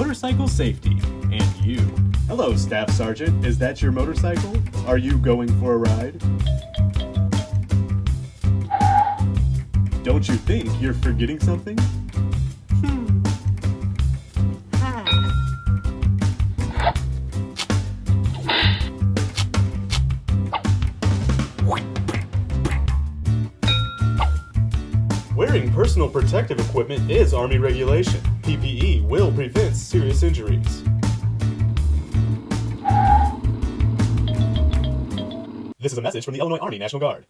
motorcycle safety, and you. Hello, Staff Sergeant. Is that your motorcycle? Are you going for a ride? Don't you think you're forgetting something? Wearing personal protective equipment is Army regulation. PPE will prevent serious injuries. This is a message from the Illinois Army National Guard.